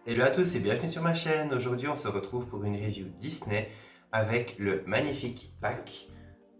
Hello à tous et bienvenue sur ma chaîne. Aujourd'hui on se retrouve pour une review Disney avec le magnifique pack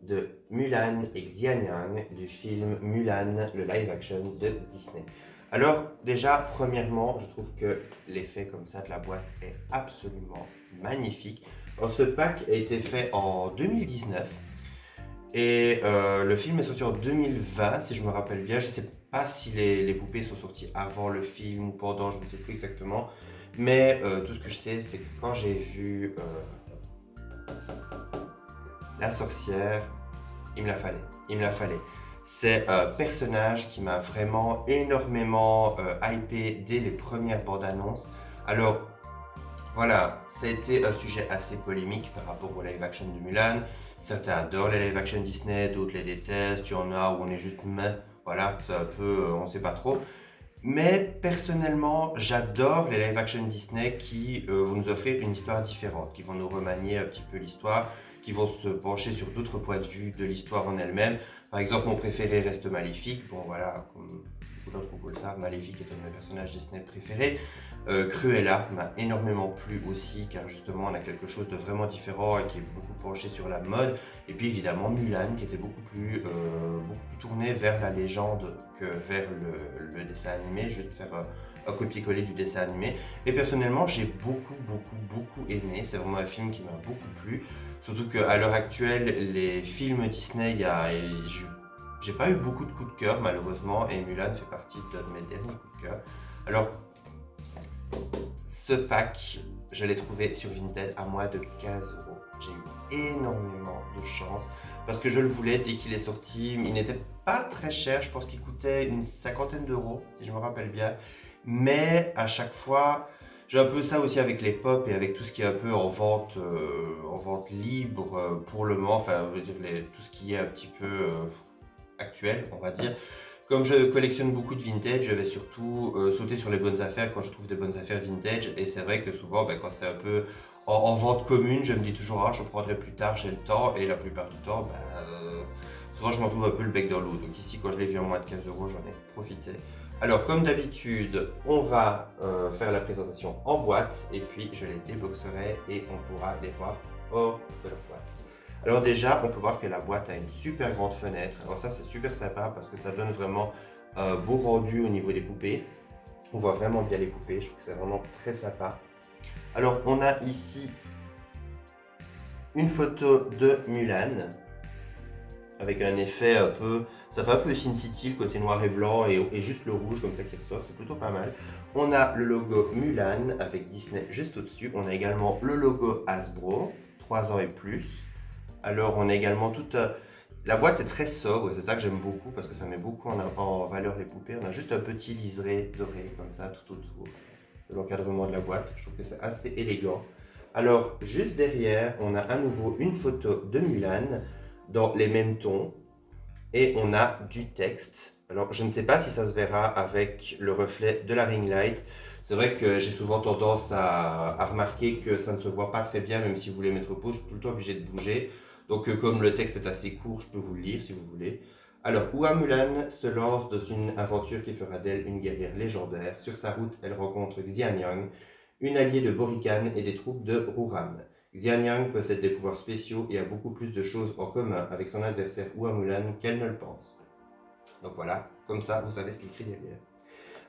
de Mulan et Xianyang du film Mulan, le live action de Disney. Alors déjà, premièrement, je trouve que l'effet comme ça de la boîte est absolument magnifique. Alors, ce pack a été fait en 2019 et le film est sorti en 2020 si je me rappelle bien. Je ne sais pas si les poupées sont sorties avant le film ou pendant, je ne sais plus exactement. Mais tout ce que je sais, c'est que quand j'ai vu la sorcière, il me la fallait. Il me la fallait. C'est un personnage qui m'a vraiment énormément hypé dès les premières bandes annonces. Alors voilà, ça a été un sujet assez polémique par rapport au live action de Mulan. Certains adorent les live action Disney, d'autres les détestent. Il y en a où on est juste mais voilà, c'est un peu, on sait pas trop. Mais personnellement, j'adore les live action Disney qui vont nous offrir une histoire différente, qui vont nous remanier un petit peu l'histoire, qui vont se pencher sur d'autres points de vue de l'histoire en elle-même. Par exemple, mon préféré reste Maléfique. Bon voilà, comme beaucoup d'autres vous le savent, Maléfique est un de mes personnages Disney préférés. Cruella m'a énormément plu aussi, car justement on a quelque chose de vraiment différent et qui est beaucoup penché sur la mode. Et puis évidemment Mulan, qui était beaucoup plus tourné vers la légende que vers le dessin animé, juste faire un copier-coller du dessin animé. Et personnellement, j'ai beaucoup aimé. C'est vraiment un film qui m'a beaucoup plu. Surtout qu'à l'heure actuelle, les films Disney, j'ai pas eu beaucoup de coups de cœur malheureusement, et Mulan fait partie de mes derniers coups de cœur. Alors, ce pack, je l'ai trouvé sur Vinted à moins de 15 euros. J'ai eu énormément de chance parce que je le voulais dès qu'il est sorti. Il n'était pas très cher, je pense qu'il coûtait une cinquantaine d'euros, si je me rappelle bien. Mais à chaque fois, j'ai un peu ça aussi avec les pop et avec tout ce qui est un peu en vente libre pour le moment. Enfin, je veux dire, tout ce qui est un petit peu actuel, on va dire. Comme je collectionne beaucoup de vintage, je vais surtout sauter sur les bonnes affaires quand je trouve des bonnes affaires vintage. Et c'est vrai que souvent, quand c'est un peu en vente commune, je me dis toujours, ah, je prendrai plus tard, j'ai le temps. Et la plupart du temps, souvent je m'en trouve un peu le bec dans l'eau. Donc ici, quand je l'ai vu à moins de 15 euros, j'en ai profité. Alors, comme d'habitude, on va faire la présentation en boîte. Et puis, je les déboxerai et on pourra les voir hors de la boîte. Alors déjà, on peut voir que la boîte a une super grande fenêtre. Alors ça, c'est super sympa parce que ça donne vraiment un beau rendu au niveau des poupées. On voit vraiment bien les poupées, je trouve que c'est vraiment très sympa. Alors, on a ici une photo de Mulan avec un effet un peu, ça fait un peu Sin City, le côté noir et blanc et juste le rouge comme ça qui ressort, c'est plutôt pas mal. On a le logo Mulan avec Disney juste au-dessus. On a également le logo Hasbro, 3 ans et plus. Alors on a également toute... la boîte est très sobre, c'est ça que j'aime beaucoup parce que ça met beaucoup en valeur les poupées. On a juste un petit liseré doré comme ça tout autour de l'encadrement de la boîte. Je trouve que c'est assez élégant. Alors juste derrière, on a à nouveau une photo de Mulan dans les mêmes tons et on a du texte. Alors je ne sais pas si ça se verra avec le reflet de la ring light. C'est vrai que j'ai souvent tendance à remarquer que ça ne se voit pas très bien, même si vous voulez mettre pause, je suis tout le temps obligé de bouger. Donc comme le texte est assez court, je peux vous le lire si vous voulez. Alors, Hua Mulan se lance dans une aventure qui fera d'elle une guerrière légendaire. Sur sa route, elle rencontre Xianyang, une alliée de Borican et des troupes de Ruram. Xianyang possède des pouvoirs spéciaux et a beaucoup plus de choses en commun avec son adversaire Hua Mulan qu'elle ne le pense. Donc voilà, comme ça, vous savez ce qui est écrit derrière.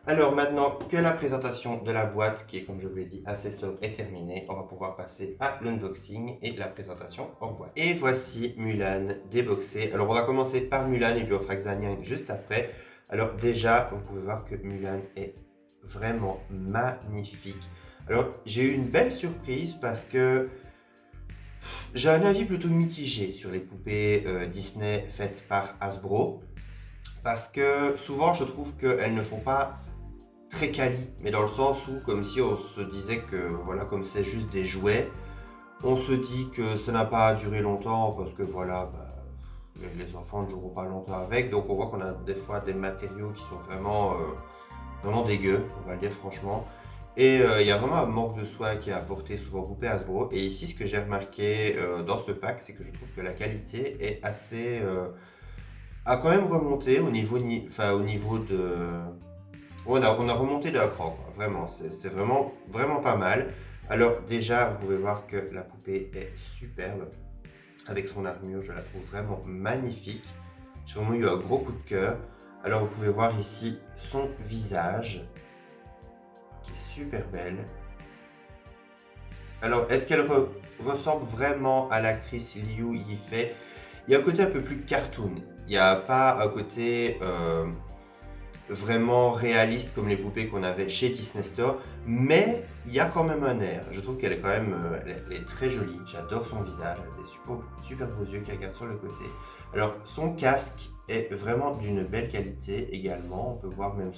Alors maintenant que la présentation de la boîte, qui est comme je vous l'ai dit assez sobre, est terminée, on va pouvoir passer à l'unboxing et la présentation en boîte. Et voici Mulan déboxée. Alors on va commencer par Mulan et puis on fera Xianyang juste après. Alors déjà, vous pouvez voir que Mulan est vraiment magnifique. Alors j'ai eu une belle surprise parce que j'ai un avis plutôt mitigé sur les poupées Disney faites par Hasbro. Parce que souvent je trouve qu'elles ne font pas très quali, mais dans le sens où, comme si on se disait que, voilà, comme c'est juste des jouets, on se dit que ça n'a pas duré longtemps parce que, voilà, les enfants ne joueront pas longtemps avec. Donc, on voit qu'on a des fois des matériaux qui sont vraiment dégueux, on va le dire franchement. Et il y a vraiment un manque de soin qui est apporté souvent groupé à Hasbro. Et ici, ce que j'ai remarqué dans ce pack, c'est que je trouve que la qualité est assez. A quand même remonté au niveau, au niveau On a remonté d'un cran, quoi. Vraiment, c'est vraiment, vraiment pas mal. Alors déjà, vous pouvez voir que la poupée est superbe. Avec son armure, je la trouve vraiment magnifique. J'ai vraiment eu un gros coup de cœur. Alors vous pouvez voir ici son visage, qui est super belle. Alors, est-ce qu'elle ressemble vraiment à l'actrice Liu Yifei? Il y a un côté un peu plus cartoon. Il n'y a pas un côté vraiment réaliste comme les poupées qu'on avait chez Disney Store, mais il y a quand même un air. Je trouve qu'elle est quand même elle est très jolie. J'adore son visage, elle a des super, super beaux yeux qui regardent sur le côté. Alors, son casque est vraiment d'une belle qualité également. On peut voir même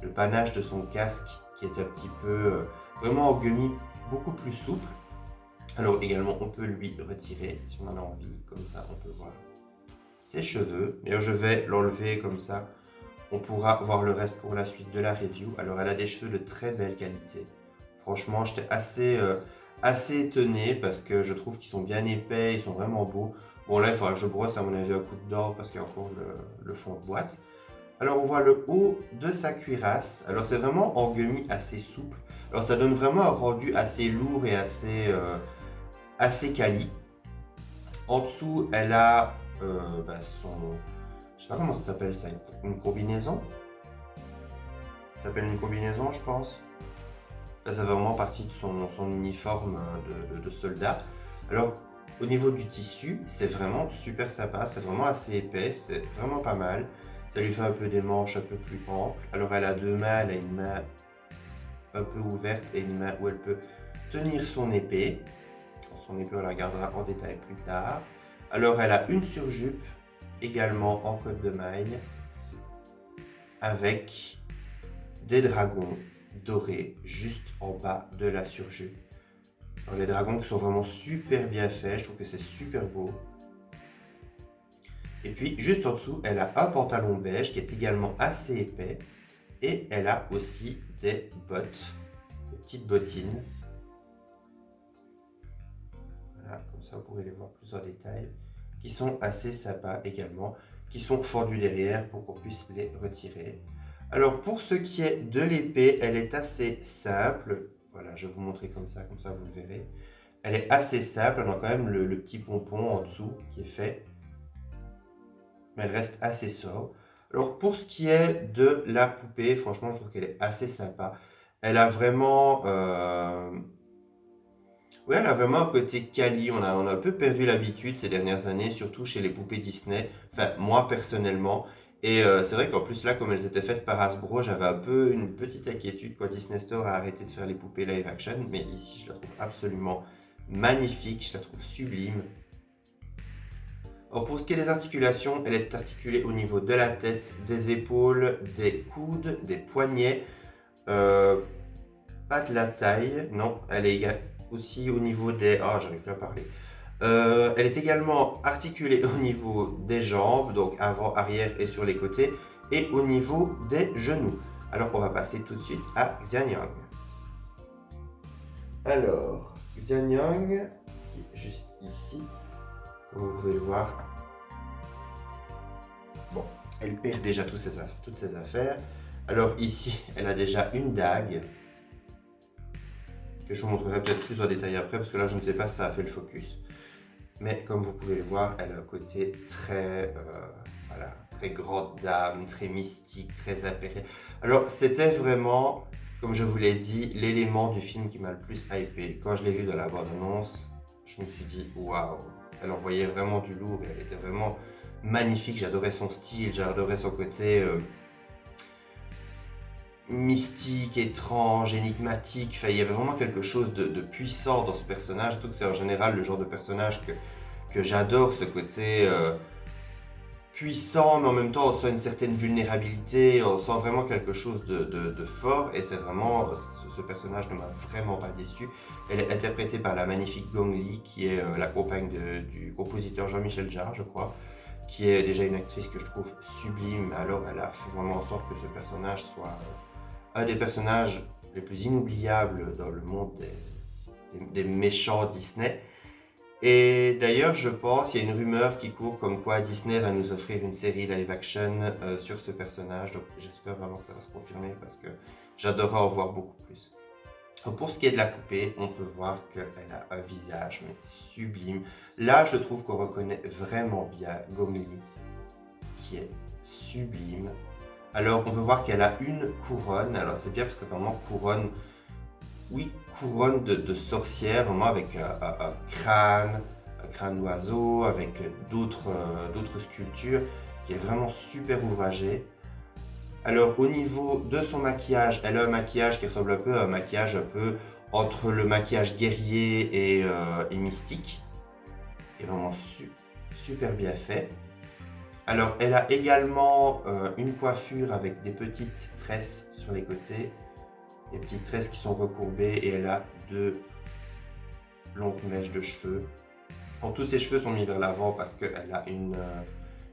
le panache de son casque qui est un petit peu vraiment en guenille beaucoup plus souple. Alors également, on peut lui retirer si on en a envie, comme ça on peut voir ses cheveux. D'ailleurs, je vais l'enlever comme ça. On pourra voir le reste pour la suite de la review. Alors, elle a des cheveux de très belle qualité. Franchement, j'étais assez étonné parce que je trouve qu'ils sont bien épais, ils sont vraiment beaux. Bon, là, il faudra que je brosse à mon avis un coup de dent parce qu'il y a encore le fond de boîte. Alors, on voit le haut de sa cuirasse. Alors, c'est vraiment en guenille assez souple. Alors, ça donne vraiment un rendu assez lourd et assez quali. En dessous, elle a son... Je sais pas comment ça s'appelle ça, une combinaison? Ça s'appelle une combinaison, je pense. Ça fait vraiment partie de son uniforme de soldat. Alors, au niveau du tissu, c'est vraiment super sympa, c'est vraiment assez épais, c'est vraiment pas mal. Ça lui fait un peu des manches un peu plus amples. Alors, elle a deux mains, elle a une main un peu ouverte et une main où elle peut tenir son épée. Son épée, on la regardera en détail plus tard. Alors, elle a une surjupe, également en côte de maille, avec des dragons dorés juste en bas de la surjupe. Alors, les dragons qui sont vraiment super bien faits, je trouve que c'est super beau. Et puis, juste en dessous, elle a un pantalon beige qui est également assez épais. Et elle a aussi des bottes, des petites bottines. Voilà, comme ça vous pourrez les voir plus en détail, qui sont assez sympas également, qui sont fendus derrière pour qu'on puisse les retirer. Alors pour ce qui est de l'épée, elle est assez simple. Voilà, je vais vous montrer comme ça vous le verrez. Elle est assez simple, elle a quand même le petit pompon en dessous qui est fait, mais elle reste assez sobre. Alors pour ce qui est de la poupée, franchement je trouve qu'elle est assez sympa. Elle a vraiment ouais, elle a vraiment un côté quali. On a un peu perdu l'habitude ces dernières années, surtout chez les poupées Disney. Enfin, moi personnellement. Et c'est vrai qu'en plus là, comme elles étaient faites par Hasbro, j'avais un peu une petite inquiétude quand Disney Store a arrêté de faire les poupées live action. Mais ici, je la trouve absolument magnifique, je la trouve sublime. Alors pour ce qui est des articulations, elle est articulée au niveau de la tête, des épaules, des coudes, des poignets. Euh, Pas de la taille, non, elle est aussi au niveau des... Ah, j'arrive plus à parler. Elle est également articulée au niveau des jambes, donc avant, arrière et sur les côtés, et au niveau des genoux. Alors, on va passer tout de suite à Xianyang. Alors, Xianyang, qui est juste ici, comme vous pouvez le voir. Bon, elle perd déjà toutes ses affaires. Alors ici, elle a déjà une dague, que je vous montrerai peut-être plus en détail après, parce que là, je ne sais pas si ça a fait le focus. Mais comme vous pouvez le voir, elle a un côté très, voilà, très grande dame, très mystique, très impériale. Alors, c'était vraiment, comme je vous l'ai dit, l'élément du film qui m'a le plus hypé. Quand je l'ai vu dans la bande-annonce, je me suis dit, waouh, elle envoyait vraiment du lourd, elle était vraiment magnifique. J'adorais son style, j'adorais son côté mystique, étrange, énigmatique. Enfin, il y avait vraiment quelque chose de puissant dans ce personnage. Surtout que c'est en général le genre de personnage que j'adore, ce côté puissant, mais en même temps on sent une certaine vulnérabilité, on sent vraiment quelque chose de fort, et c'est vraiment, ce personnage ne m'a vraiment pas déçu. Elle est interprétée par la magnifique Gong Li, qui est la compagne du compositeur Jean-Michel Jarre, je crois, qui est déjà une actrice que je trouve sublime. Alors elle a fait vraiment en sorte que ce personnage soit un des personnages les plus inoubliables dans le monde des méchants Disney. Et d'ailleurs, je pense, il y a une rumeur qui court comme quoi Disney va nous offrir une série live action sur ce personnage. Donc j'espère vraiment que ça va se confirmer parce que j'adorerais en voir beaucoup plus. Donc, pour ce qui est de la poupée, on peut voir qu'elle a un visage mais sublime. Là, je trouve qu'on reconnaît vraiment bien Gomli, qui est sublime. Alors, on peut voir qu'elle a une couronne. Alors, c'est bien parce que vraiment, couronne, oui, couronne de sorcière, vraiment avec un crâne d'oiseau, avec d'autres sculptures, qui est vraiment super ouvragée. Alors, au niveau de son maquillage, elle a un maquillage qui ressemble un peu à un maquillage un peu entre le maquillage guerrier et mystique, qui est vraiment super bien fait. Alors, elle a également une coiffure avec des petites tresses sur les côtés, des petites tresses qui sont recourbées, et elle a deux longues mèches de cheveux. Alors, tous ses cheveux sont mis vers l'avant parce qu'elle a une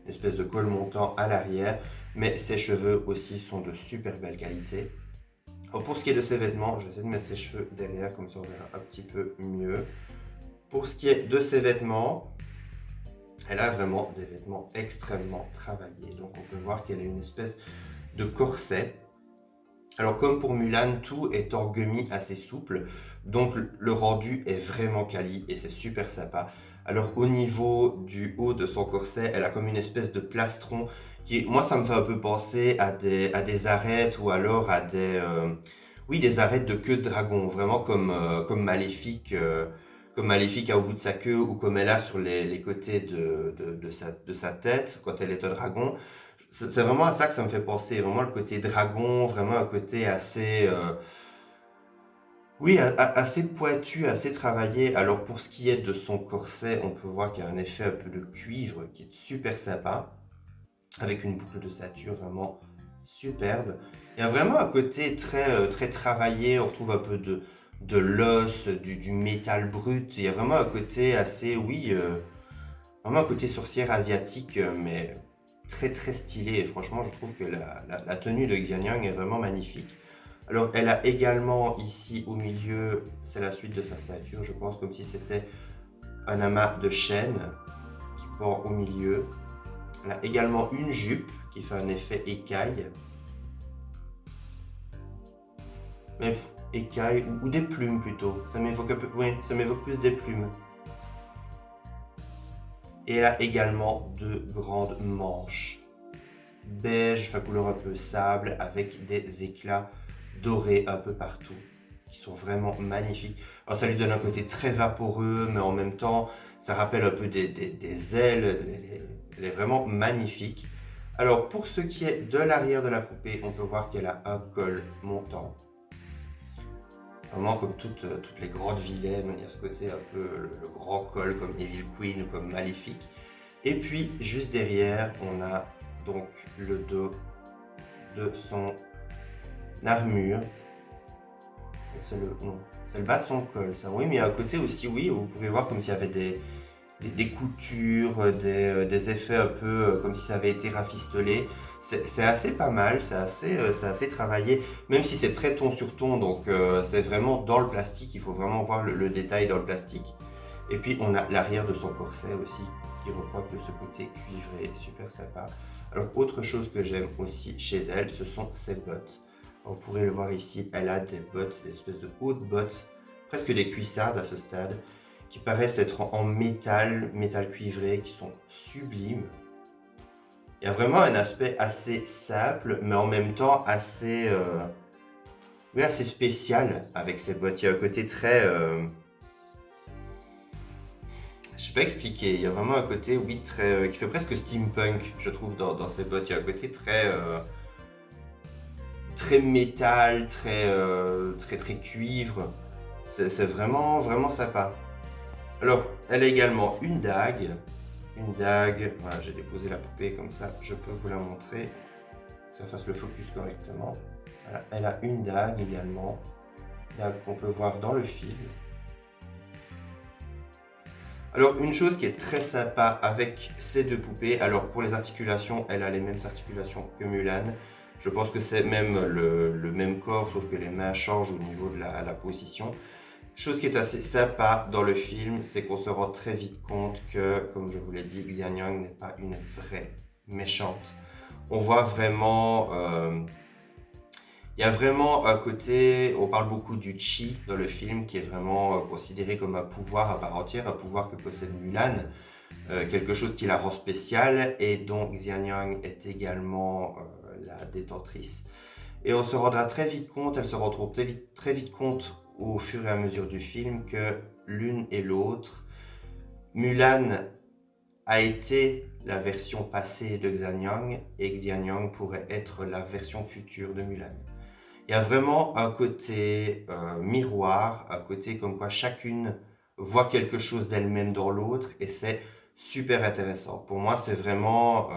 espèce de col montant à l'arrière, mais ses cheveux aussi sont de super belle qualité. Alors, pour ce qui est de ses vêtements, je vais essayer de mettre ses cheveux derrière, comme ça on verra un petit peu mieux. Pour ce qui est de ses vêtements, elle a vraiment des vêtements extrêmement travaillés. Donc on peut voir qu'elle a une espèce de corset. Alors comme pour Mulan, tout est en gummy assez souple, donc le rendu est vraiment quali et c'est super sympa. Alors au niveau du haut de son corset, elle a comme une espèce de plastron qui, moi ça me fait un peu penser à des arêtes ou alors à oui, des arêtes de queue de dragon, vraiment comme comme Maléfique a au bout de sa queue ou comme elle a sur les côtés de sa tête quand elle est un dragon. C'est vraiment à ça que ça me fait penser, vraiment le côté dragon, vraiment un côté assez, oui, assez pointu, assez travaillé. Alors pour ce qui est de son corset, on peut voir qu'il y a un effet un peu de cuivre qui est super sympa, avec une boucle de ceinture vraiment superbe. Il y a vraiment un côté très travaillé, on retrouve un peu de l'os, du métal brut. Il y a vraiment un côté assez, oui, vraiment un côté sorcière asiatique, mais très stylé. Et franchement, je trouve que la tenue de Xianyang est vraiment magnifique. Alors, elle a également ici au milieu, c'est la suite de sa ceinture, je pense, comme si c'était un amas de chaînes qui pend au milieu. Elle a également une jupe qui fait un effet écaille. Mais écaille ou des plumes plutôt. Ça m'évoque un peu, oui, ça m'évoque plus des plumes. Et elle a également deux grandes manches beige, enfin couleur un peu sable, avec des éclats dorés un peu partout, qui sont vraiment magnifiques. Alors ça lui donne un côté très vaporeux, mais en même temps, ça rappelle un peu des ailes, elle est vraiment magnifique. Alors pour ce qui est de l'arrière de la poupée, on peut voir qu'elle a un col montant. Vraiment comme toutes les grandes vilaines, il y a ce côté un peu le grand col comme Evil Queen ou comme Maléfique. Et puis juste derrière, on a donc le dos de son armure. C'est le bas de son col, ça. Oui, mais il y a un côté aussi, oui, où vous pouvez voir comme s'il y avait des coutures, des effets un peu comme si ça avait été rafistolé. C'est assez pas mal, c'est assez travaillé, même si c'est très ton sur ton, donc c'est vraiment dans le plastique, il faut vraiment voir le détail dans le plastique. Et puis on a l'arrière de son corset aussi, qui reprend de ce côté cuivré, super sympa. Alors autre chose que j'aime aussi chez elle, ce sont ses bottes. Vous pourrez le voir ici, elle a des bottes, des espèces de hautes bottes, presque des cuissardes à ce stade, qui paraissent être en métal cuivré, qui sont sublimes. Il y a vraiment un aspect assez simple, mais en même temps assez, oui, assez spécial avec ces bottes. Il y a un côté très, je sais pas expliquer. Il y a vraiment un côté, oui, très, qui fait presque steampunk, je trouve, dans ces bottes. Il y a un côté très métal, très cuivre. C'est vraiment sympa. Alors, elle a également une dague. Une dague, voilà, j'ai déposé la poupée comme ça, je peux vous la montrer, que ça fasse le focus correctement. Voilà, elle a une dague également, dague qu'on peut voir dans le film. Alors, une chose qui est très sympa avec ces deux poupées, alors pour les articulations, elle a les mêmes articulations que Mulan. Je pense que c'est même le même corps, sauf que les mains changent au niveau de la position. Chose qui est assez sympa dans le film, c'est qu'on se rend très vite compte que, comme je vous l'ai dit, Xian Yang n'est pas une vraie méchante. On voit vraiment, il y a vraiment un côté, on parle beaucoup du chi dans le film, qui est vraiment considéré comme un pouvoir à part entière, un pouvoir que possède Mulan, quelque chose qui la rend spéciale et dont Xian Yang est également la détentrice. Et on se rendra très vite compte, elles se rendront très vite compte au fur et à mesure du film que l'une et l'autre, Mulan a été la version passée de Xianyang et Xianyang pourrait être la version future de Mulan. Il y a vraiment un côté miroir, un côté comme quoi chacune voit quelque chose d'elle-même dans l'autre et c'est super intéressant. Pour moi, c'est vraiment...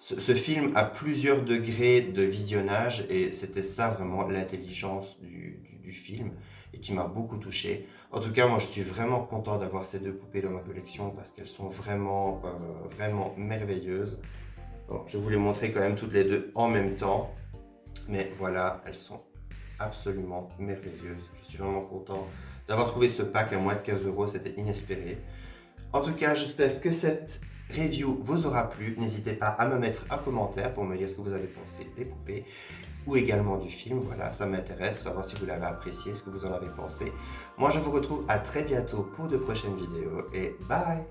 ce film a plusieurs degrés de visionnage et c'était ça vraiment l'intelligence du film et qui m'a beaucoup touché. En tout cas, moi je suis vraiment content d'avoir ces deux poupées dans ma collection parce qu'elles sont vraiment, vraiment merveilleuses. Bon, je vais vous les montrer quand même toutes les deux en même temps, mais voilà, elles sont absolument merveilleuses. Je suis vraiment content d'avoir trouvé ce pack à moins de 15 euros, c'était inespéré. En tout cas, j'espère que cette review vous aura plu. N'hésitez pas à me mettre un commentaire pour me dire ce que vous avez pensé des poupées ou également du film. Voilà, ça m'intéresse, savoir si vous l'avez apprécié, ce que vous en avez pensé. Moi, je vous retrouve à très bientôt pour de prochaines vidéos et bye!